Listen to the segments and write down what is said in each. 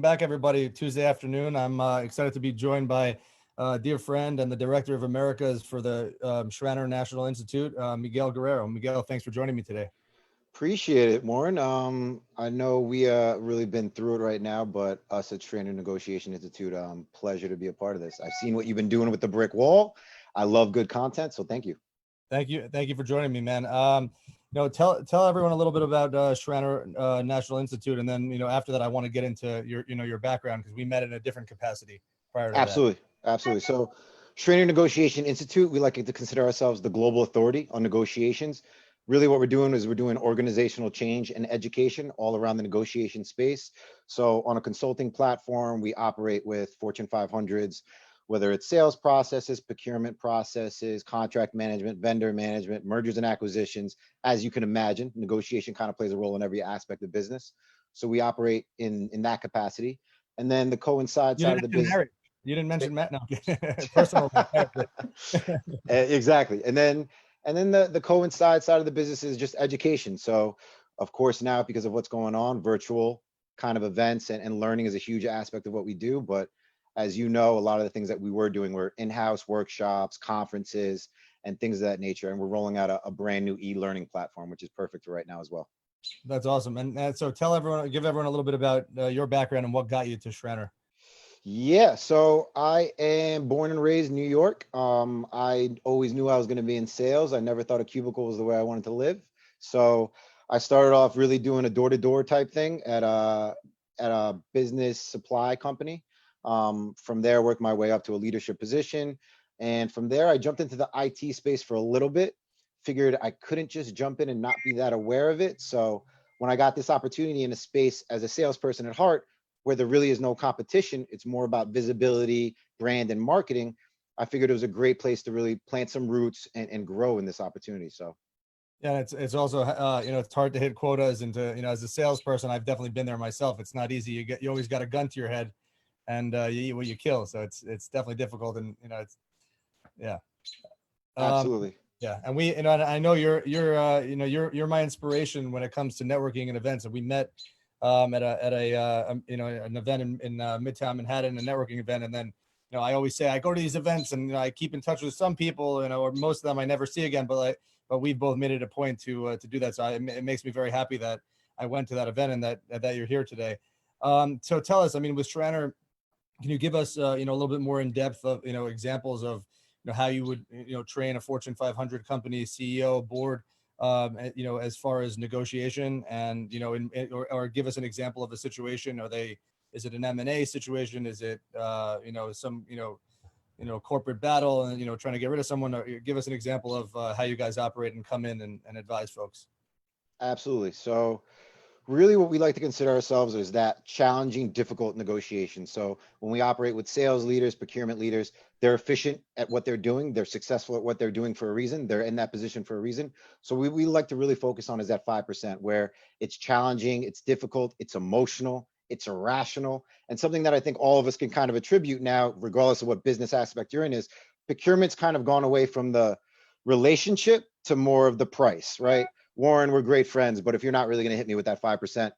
back, everybody. Tuesday afternoon. I'm excited to be joined by a dear friend and the director of Americas for the Schranner National Institute, Miguel Guerrero. Miguel, thanks for joining me today. Appreciate it, Warren. I know we really been through it right now, but us at Schranner Negotiation Institute, pleasure to be a part of this. I've seen what you've been doing with the brick wall. I love good content, so thank you. Thank you for joining me, man. Tell everyone a little bit about Schranner National Institute, and then after that, I want to get into your background because we met in a different capacity prior to that. Absolutely. So, Schranner Negotiation Institute, we like to consider ourselves the global authority on negotiations. Really, what we're doing is we're doing organizational change and education all around the negotiation space. So, on a consulting platform, we operate with Fortune 500s, whether it's sales processes, procurement processes, contract management, vendor management, mergers and acquisitions. As you can imagine, negotiation kind of plays a role in every aspect of business. So we operate in that capacity. And then the coincide You side of didn't the mention business. marriage. You didn't mention Matt. No, personal. Exactly. And then the coincide side of the business is just education. So of course now, because of what's going on, virtual kind of events and learning is a huge aspect of what we do. But as you know, a lot of the things that we were doing were in-house workshops, conferences, and things of that nature. And we're rolling out a brand new e-learning platform, which is perfect for right now as well. That's awesome. And so give everyone a little bit about your background and what got you to Schranner. Yeah, so I am born and raised in New York. I always knew I was going to be in sales. I never thought a cubicle was the way I wanted to live. So I started off really doing a door-to-door type thing at a business supply company. From there, I worked my way up to a leadership position, and from there, I jumped into the IT space for a little bit. Figured I couldn't just jump in and not be that aware of it. So when I got this opportunity in a space as a salesperson at heart, where there really is no competition, it's more about visibility, brand, and marketing. I figured it was a great place to really plant some roots and grow in this opportunity. So, Yeah, it's also it's hard to hit quotas, and to as a salesperson, I've definitely been there myself. It's not easy. You always got a gun to your head, and you eat what you kill. So it's definitely difficult, and it's yeah. Um, absolutely. yeah, and and I know you're my inspiration when it comes to networking and events. And we met at an event in Midtown Manhattan, a networking event, and then I always say I go to these events and I keep in touch with some people, or most of them I never see again, but we've both made it a point to do that. So it makes me very happy that I went to that event and that you're here today. So tell us, I mean, with Schranner, can you give us a little bit more in depth of examples of how you would train a Fortune 500 company CEO board, as far as negotiation, and or give us an example of a situation? Is it an M&A situation? Is it some corporate battle and trying to get rid of someone? Or give us an example of how you guys operate and come in and advise folks. Absolutely. So really what we like to consider ourselves is that challenging, difficult negotiation. So when we operate with sales leaders, procurement leaders, they're efficient at what they're doing. They're successful at what they're doing for a reason. They're in that position for a reason. So we like to really focus on is that 5% where it's challenging, it's difficult, it's emotional, it's irrational. And something that I think all of us can kind of attribute now, regardless of what business aspect you're in, is procurement's kind of gone away from the relationship to more of the price, right? Warren, we're great friends, but if you're not really going to hit me with that 5%,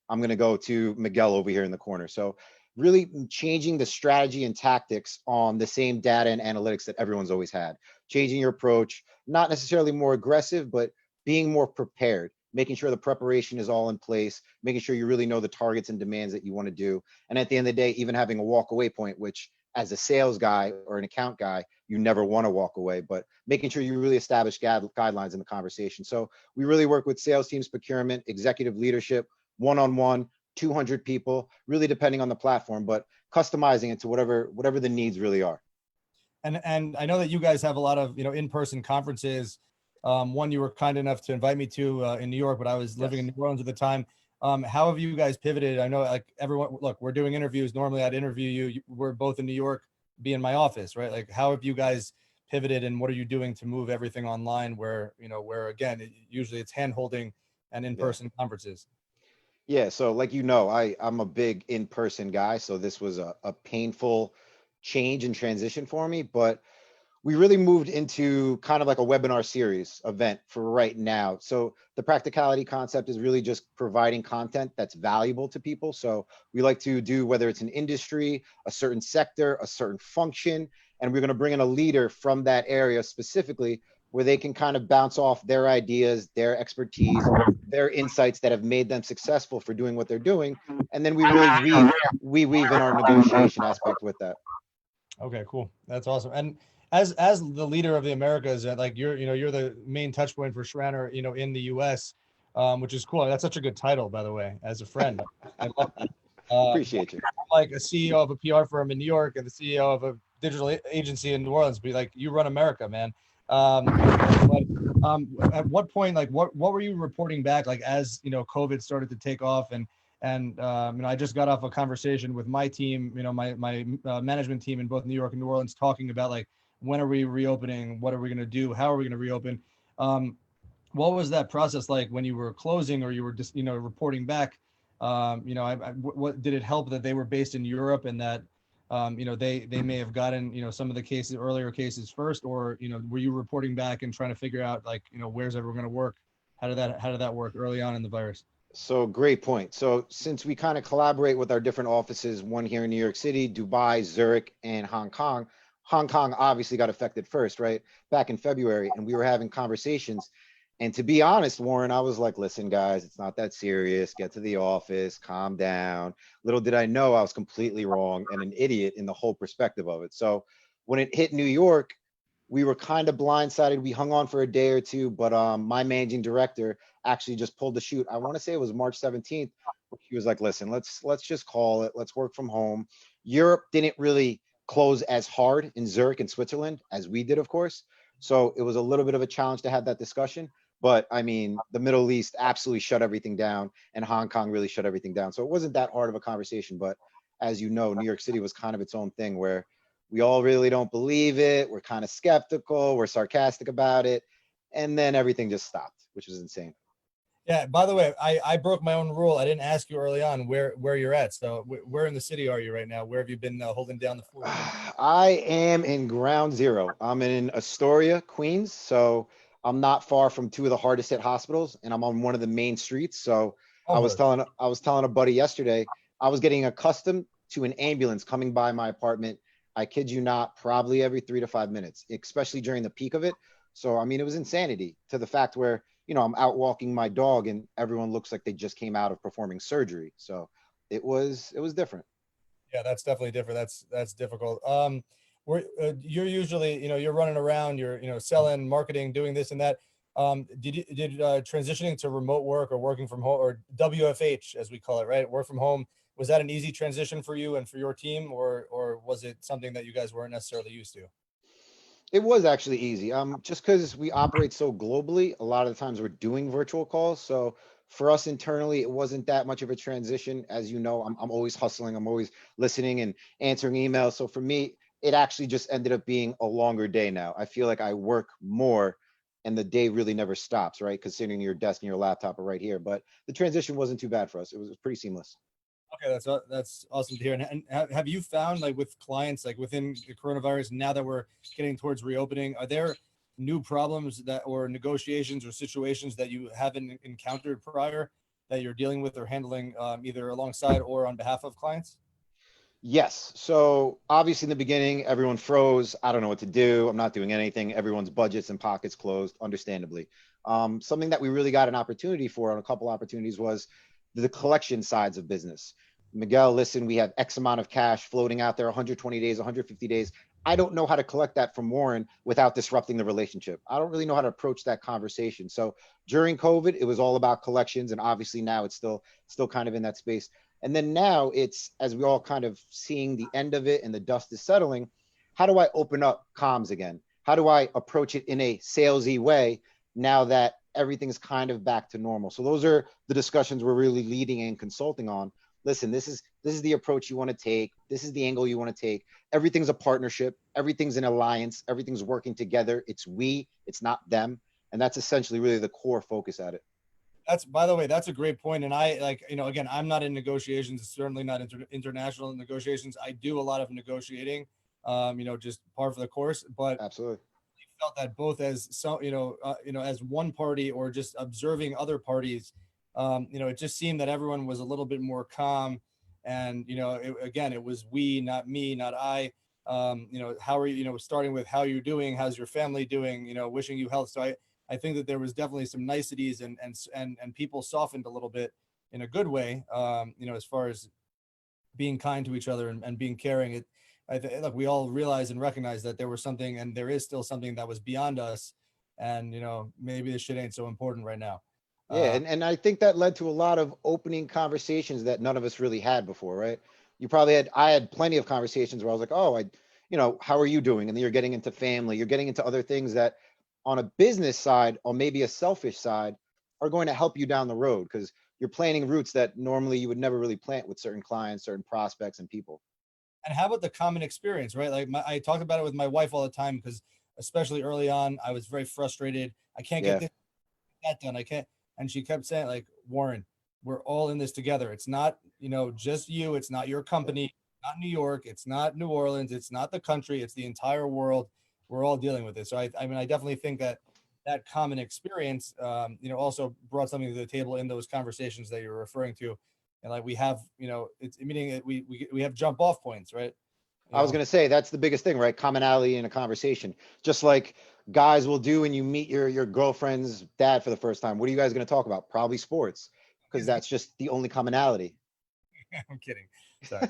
I'm going to go to Miguel over here in the corner. So really changing the strategy and tactics on the same data and analytics that everyone's always had, changing your approach, not necessarily more aggressive, but being more prepared, making sure the preparation is all in place, making sure you really know the targets and demands that you want to do. And at the end of the day, even having a walk away point, which as a sales guy or an account guy, you never want to walk away, but making sure you really establish guidelines in the conversation. So we really work with sales teams, procurement, executive leadership, one-on-one, 200 people, really depending on the platform, but customizing it to whatever the needs really are. And I know that you guys have a lot of in-person conferences. One you were kind enough to invite me to in New York, but I was living in New Orleans at the time. How have you guys pivoted? I know, like, everyone, look, we're doing interviews. Normally I'd interview you. We're both in New York, be in my office, right? Like, how have you guys pivoted, and what are you doing to move everything online where again, usually it's hand holding and in-person conferences? Yeah, so like I'm a big in-person guy, so this was a painful change and transition for me. But We really moved into kind of like a webinar series event for right now. So the practicality concept is really just providing content that's valuable to people. So we like to do, whether it's an industry, a certain sector, a certain function, and we're going to bring in a leader from that area specifically where they can kind of bounce off their ideas, their expertise, their insights that have made them successful for doing what they're doing. And then we really weave in our negotiation aspect with that. Okay, cool. That's awesome. And as the leader of the Americas, like you're the main touch point for Schranner, in the US, which is cool. That's such a good title, by the way, as a friend. I love that. Appreciate you. Like a CEO of a PR firm in New York and the CEO of a digital agency in New Orleans, be like, you run America, man. But at what point, like what were you reporting back, like as COVID started to take off, and I just got off a conversation with my team, my management team in both New York and New Orleans, talking about like, when are we reopening? What are we going to do? How are we going to reopen? What was that process like when you were closing or you were just, reporting back? What did it help that they were based in Europe and that, they may have gotten, some of the cases, earlier cases first, or, were you reporting back and trying to figure out like, where's everyone going to work? How did that work early on in the virus? So great point. So since we kind of collaborate with our different offices, one here in New York City, Dubai, Zurich, and Hong Kong, Hong Kong obviously got affected first, right? Back in February, and we were having conversations. And to be honest, Warren, I was like, listen, guys, it's not that serious. Get to the office, calm down. Little did I know I was completely wrong and an idiot in the whole perspective of it. So when it hit New York, we were kind of blindsided. We hung on for a day or two, but my managing director actually just pulled the shoot. I want to say it was March 17th. He was like, listen, let's just call it. Let's work from home. Europe didn't really close as hard in Zurich and Switzerland as we did, of course. So it was a little bit of a challenge to have that discussion. But I mean, the Middle East absolutely shut everything down, and Hong Kong really shut everything down. So it wasn't that hard of a conversation. But as you know, New York City was kind of its own thing where we all really don't believe it. We're kind of skeptical. We're sarcastic about it. And then everything just stopped, which was insane. Yeah. By the way, I broke my own rule. I didn't ask you early on where you're at. So where in the city are you right now? Where have you been holding down the fort? I am in ground zero. I'm in Astoria, Queens. So I'm not far from two of the hardest hit hospitals, and I'm on one of the main streets. So Almost. I was telling a buddy yesterday, I was getting accustomed to an ambulance coming by my apartment. I kid you not, probably every 3 to 5 minutes, especially during the peak of it. So I mean, it was insanity to the fact where, I'm out walking my dog and everyone looks like they just came out of performing surgery. So it was different. Yeah, that's definitely different. That's difficult. You're usually, you're running around, you're, selling, marketing, doing this and that. Did transitioning to remote work or working from home, or WFH as we call it, right? Work from home. Was that an easy transition for you and for your team, or was it something that you guys weren't necessarily used to? It was actually easy. Just because we operate so globally, a lot of the times we're doing virtual calls. So for us internally, it wasn't that much of a transition. As you know, I'm always hustling. I'm always listening and answering emails. So for me, it actually just ended up being a longer day now. I feel like I work more and the day really never stops, right? Considering your desk and your laptop are right here. But the transition wasn't too bad for us. It was pretty seamless. Okay, that's awesome to hear. And have you found, like, with clients, like within the coronavirus, now that we're getting towards reopening, are there new problems that, or negotiations or situations that you haven't encountered prior, that you're dealing with or handling, either alongside or on behalf of clients? Yes. So obviously in the beginning, everyone froze. I don't know what to do. I'm not doing anything. Everyone's budgets and pockets closed, understandably. Something that we really got an opportunity for on a couple opportunities was the collection sides of business. Miguel, listen, we have X amount of cash floating out there, 120 days, 150 days. I don't know how to collect that from Warren without disrupting the relationship. I don't really know how to approach that conversation. So during COVID, it was all about collections, and obviously now it's still kind of in that space. And then now it's, as we all kind of seeing the end of it and the dust is settling, how do I open up comms again? How do I approach it in a salesy way now that everything's kind of back to normal? So those are the discussions we're really leading and consulting on. Listen, this is the approach you want to take. This is the angle you want to take. Everything's a partnership. Everything's an alliance. Everything's working together. It's we, it's not them. And that's essentially really the core focus at it. That's, by the way, that's a great point. And I, like, again, I'm not in negotiations, certainly not international negotiations. I do a lot of negotiating just par for the course. But Absolutely. felt that both as so as one party or just observing other parties, it just seemed that everyone was a little bit more calm, and again, it was we, not me, not I. How are you? Starting with how you're doing, how's your family doing? Wishing you health. So I think that there was definitely some niceties, and people softened a little bit in a good way. As far as being kind to each other, and being caring. Look, we all realize and recognize that there was something, and there is still something that was beyond us, and maybe this shit ain't so important right now. Yeah, Uh, and I think that led to a lot of opening conversations that none of us really had before, right? You probably had, I had plenty of conversations where I was like, oh, how are you doing? And then you're getting into family, you're getting into other things that on a business side or maybe a selfish side are going to help you down the road because you're planting roots that normally you would never really plant with certain clients, certain prospects and people. and how about the common experience, right? Like I talk about it with my wife all the time, because especially early on, I was very frustrated. I can't get Yeah. this, that done. I can't. And she kept saying, like, Warren, we're all in this together. It's not, just you. It's not your company, not New York. It's not New Orleans. It's not the country. It's the entire world. We're all dealing with this. So I mean, I definitely think that that common experience, also brought something to the table in those conversations that you're referring to. And like we have, it's meaning that we have jump off points, right? You I was know, going to say that's the biggest thing, right? Commonality in a conversation. Just like guys will do when you meet your girlfriend's dad for the first time. What are you guys going to talk about? Probably sports, because that's just the only commonality. I'm kidding. Sorry.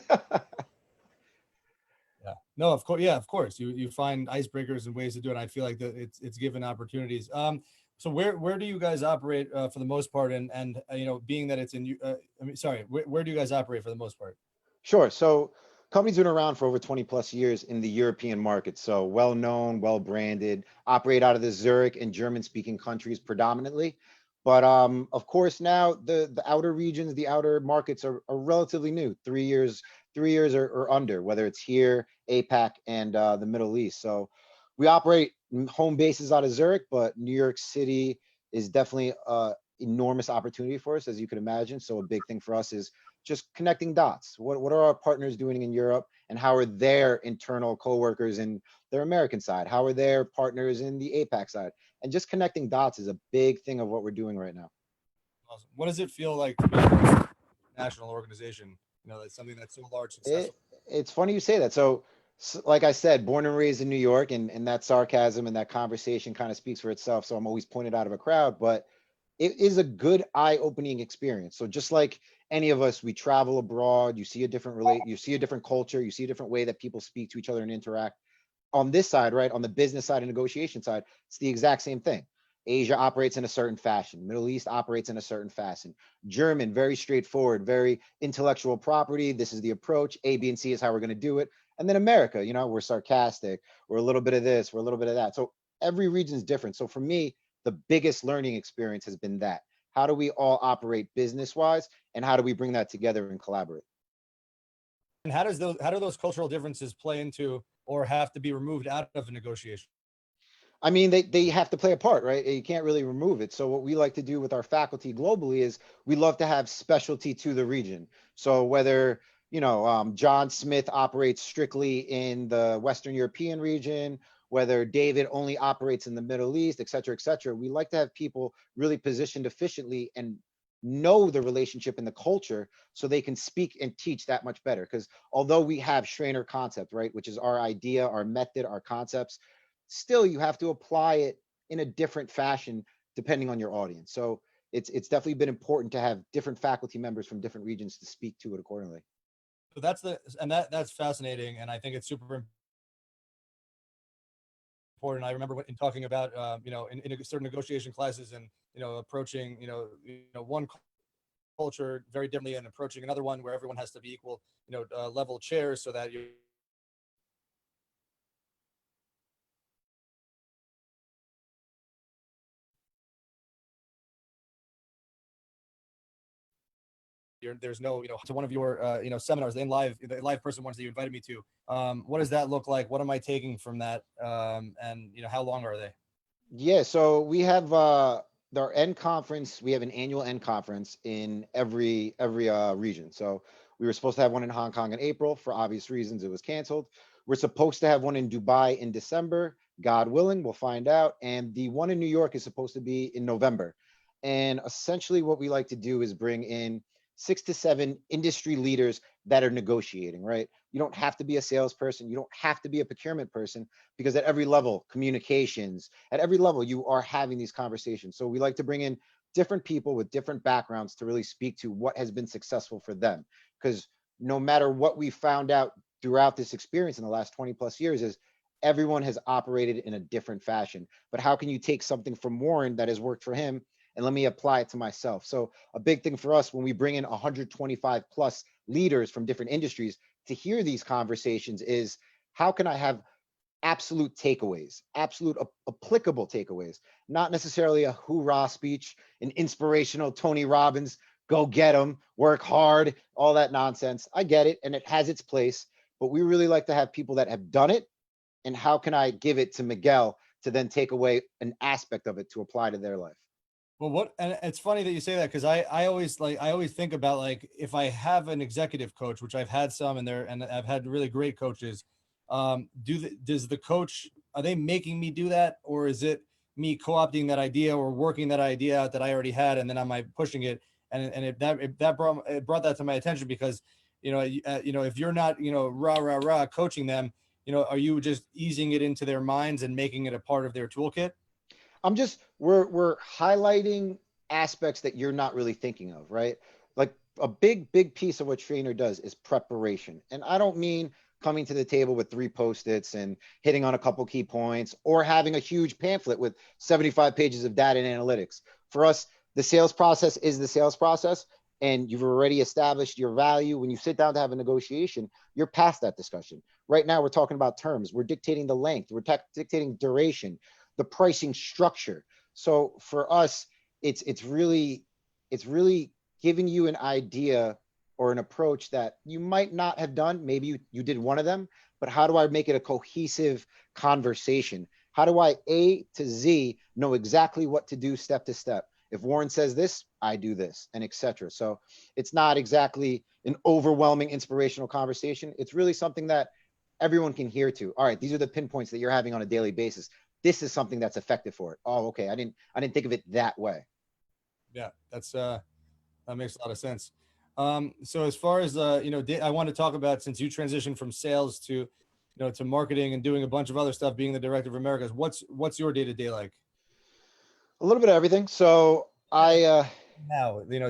Yeah. No, of course. Yeah, of course. You find icebreakers and ways to do it. And I feel like that it's given opportunities. So where do you guys operate for the most part? And being that it's in you, I mean, sorry, where do you guys operate for the most part? Sure. So company's been around for over 20 plus years in the European market. So well known, well branded, operate out of the Zurich and German speaking countries predominantly. But of course now the outer regions, the outer markets are relatively new, 3 years, 3 years or under, whether it's here, APAC and the Middle East. So we operate home bases out of Zurich, but New York City is definitely enormous opportunity for us, as you can imagine. So a big thing for us is just connecting dots. What are our partners doing in Europe, and how are their internal coworkers in their American side? How are their partners in the APAC side? And just connecting dots is a big thing of what we're doing right now. Awesome. What does it feel like to be a national organization? That's something that's so large, It, successful. it's funny you say that. So, like I said, born and raised in New York, and that sarcasm and that conversation kind of speaks for itself. So I'm always pointed out of a crowd, but it is a good eye-opening experience. So just like any of us, we travel abroad, you see a different you see a different culture, you see a different way that people speak to each other and interact. On this side, right, on the business side and negotiation side, it's the exact same thing. Asia operates in a certain fashion. Middle East operates in a certain fashion. German, very straightforward, very intellectual property. This is the approach. A, B, and C is how we're going to do it. And then America, we're sarcastic. We're a little bit of this. We're a little bit of that. So every region is different. So for me, the biggest learning experience has been that. How do we all operate business wise, and how do we bring that together and collaborate? And how do those cultural differences play into or have to be removed out of a negotiation? I mean, they have to play a part, right? You can't really remove it. So what we like to do with our faculty globally is we love to have specialty to the region. So whether John Smith operates strictly in the Western European region, whether David only operates in the Middle East, et cetera, we like to have people really positioned efficiently and know the relationship and the culture so they can speak and teach that much better. Because although we have Schranner concept, right, which is our idea, our method, our concepts, still you have to apply it in a different fashion depending on your audience. So it's definitely been important to have different faculty members from different regions to speak to it accordingly. So that's fascinating, and I think it's super important. I remember in talking about in certain negotiation classes, and approaching one culture very differently, and approaching another one where everyone has to be equal, level chairs, so that there's no, to one of your seminars, the live person ones that you invited me to. What does that look like? What am I taking from that? And how long are they? Yeah, so we have our end conference. We have an annual end conference in every region. So we were supposed to have one in Hong Kong in April. For obvious reasons, it was canceled. We're supposed to have one in Dubai in December. God willing, we'll find out. And the one in New York is supposed to be in November. And essentially what we like to do is bring in 6 to 7 industry leaders that are negotiating, right? You don't have to be a salesperson. You don't have to be a procurement person, because at every level, communications, at every level, you are having these conversations. So we like to bring in different people with different backgrounds to really speak to what has been successful for them. Because no matter what we found out throughout this experience in the last 20 plus years is everyone has operated in a different fashion. But how can you take something from Warren that has worked for him and let me apply it to myself? So a big thing for us when we bring in 125 plus leaders from different industries to hear these conversations is, how can I have absolute takeaways, absolute applicable takeaways, not necessarily a hoorah speech, an inspirational Tony Robbins, go get them, work hard, all that nonsense. I get it, and it has its place, but we really like to have people that have done it. And how can I give it to Miguel to then take away an aspect of it to apply to their life? Well, and it's funny that you say that, because I always think about, like, if I have an executive coach, which I've had some, and I've had really great coaches. Does the coach, are they making me do that, or is it me co-opting that idea or working that idea out that I already had, and then am I pushing it? And if that brought that to my attention, because if you're not rah rah rah coaching them, are you just easing it into their minds and making it a part of their toolkit? We're highlighting aspects that you're not really thinking of, right? Like a big piece of what Schranner does is preparation. And I don't mean coming to the table with 3 post-its and hitting on a couple key points, or having a huge pamphlet with 75 pages of data and analytics. For us, the sales process is the sales process, and you've already established your value. When you sit down to have a negotiation, you're past that discussion. Right now, we're talking about terms. We're dictating the length. We're dictating duration, the pricing structure. So for us, it's really giving you an idea or an approach that you might not have done. Maybe you did one of them, but how do I make it a cohesive conversation? How do I A to Z know exactly what to do step to step? If Warren says this, I do this, and etc. So it's not exactly an overwhelming inspirational conversation. It's really something that everyone can hear to. All right, these are the pinpoints that you're having on a daily basis. This is something that's effective for it. Oh, okay. I didn't think of it that way. Yeah, that makes a lot of sense. So as far as I want to talk about, since you transitioned from sales to marketing and doing a bunch of other stuff, being the director of Americas, what's your day to day like? A little bit of everything. So Now,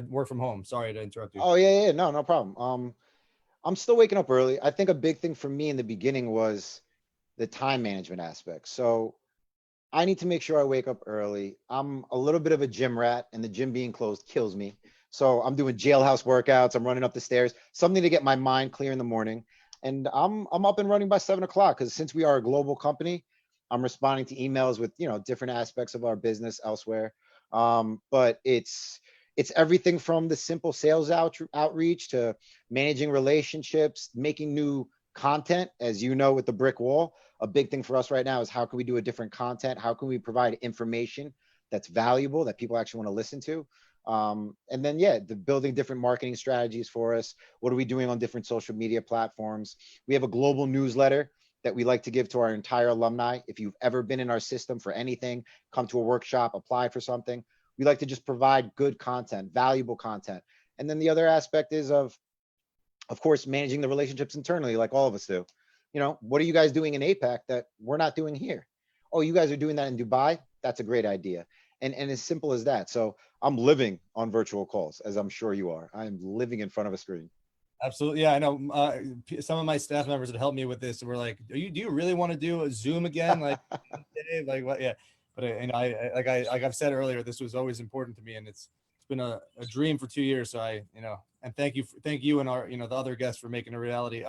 work from home. Sorry to interrupt you. oh yeah, no, no problem. I'm still waking up early. I think a big thing for me in the beginning was the time management aspect. So I need to make sure I wake up early. I'm a little bit of a gym rat, and the gym being closed kills me. So I'm doing jailhouse workouts. I'm running up the stairs, something to get my mind clear in the morning. And I'm up and running by 7 o'clock, because since we are a global company, I'm responding to emails with different aspects of our business elsewhere. But it's everything from the simple sales outreach to managing relationships, making new content, as you know, with the brick wall. A big thing for us right now is how can we do a different content? How can we provide information that's valuable that people actually want to listen to? And then, yeah, the building different marketing strategies for us. What are we doing on different social media platforms? We have a global newsletter that we like to give to our entire alumni. If you've ever been in our system for anything, come to a workshop, apply for something, we like to just provide good content, valuable content. And then the other aspect is of course, managing the relationships internally, like all of us do. What are you guys doing in APAC that we're not doing here? Oh, you guys are doing that in Dubai? That's a great idea. And as simple as that. So I'm living on virtual calls, as I'm sure you are. I'm living in front of a screen. Absolutely. Yeah, I know. Some of my staff members that helped me with this were like, do you really want to do a Zoom again? Like what? Yeah. But like I've said earlier, this was always important to me, and it's been a dream for 2 years. So and thank you and our, the other guests for making it a reality.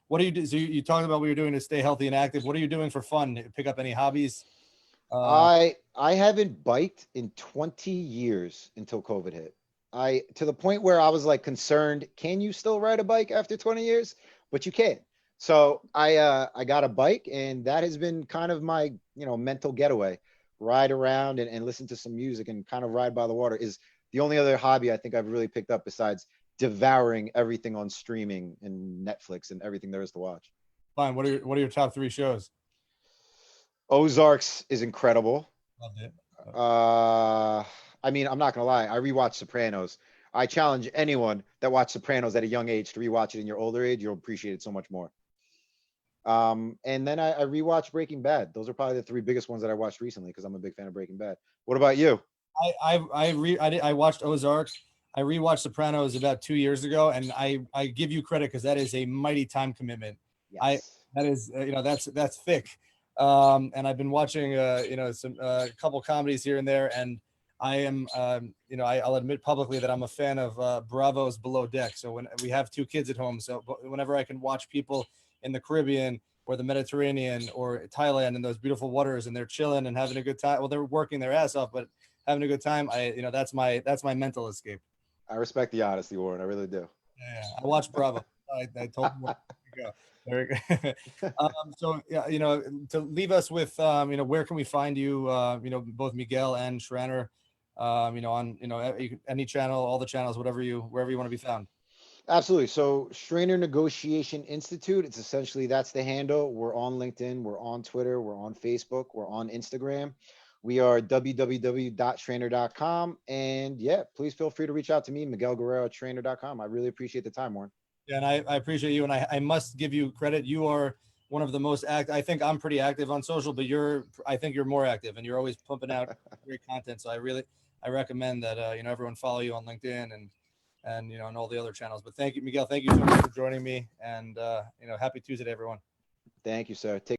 What do you do? So you talked about what you're doing to stay healthy and active. What are you doing for fun? Pick up any hobbies? I haven't biked in 20 years until COVID hit. To the point where I was like concerned, can you still ride a bike after 20 years? But you can. So I got a bike, and that has been kind of my, mental getaway. Ride around and listen to some music and kind of ride by the water is the only other hobby I think I've really picked up besides devouring everything on streaming and Netflix and everything there is to watch. Fine. What are your top 3 shows? Ozarks is incredible. Loved it. I mean, I'm not gonna lie. I rewatched Sopranos. I challenge anyone that watched Sopranos at a young age to rewatch it in your older age. You'll appreciate it so much more. And then I rewatched Breaking Bad. Those are probably the 3 biggest ones that I watched recently because I'm a big fan of Breaking Bad. What about you? I watched Ozark. I rewatched Sopranos about 2 years ago, and I give you credit because that is a mighty time commitment. I Yes. that is that's thick. And I've been watching some couple comedies here and there, and I am I'll admit publicly that I'm a fan of Bravo's Below Deck. So when we have 2 kids at home, so whenever I can watch people in the Caribbean or the Mediterranean or Thailand in those beautiful waters, and they're chilling and having a good time. Well, they're working their ass off, but having a good time. That's my mental escape. I respect the honesty, Warren. I really do. Yeah, I watched Bravo. I told you where to go. There we go. So yeah, to leave us with, where can we find you? Both Miguel and Schranner, on any channel, all the channels, wherever you want to be found. Absolutely. So Schranner Negotiation Institute, it's essentially that's the handle. We're on LinkedIn, we're on Twitter, we're on Facebook, we're on Instagram. We are www.schranner.com. And yeah, please feel free to reach out to me, Miguel Guerrero at schranner.com. I really appreciate the time, Warren. Yeah, and I appreciate you, and I must give you credit. You are one of the most I think I'm pretty active on social, but I think you're more active, and you're always pumping out great content. So I recommend that everyone follow you on LinkedIn and and all the other channels. But thank you, Miguel. Thank you so much for joining me, and happy Tuesday to everyone. Thank you, sir. Take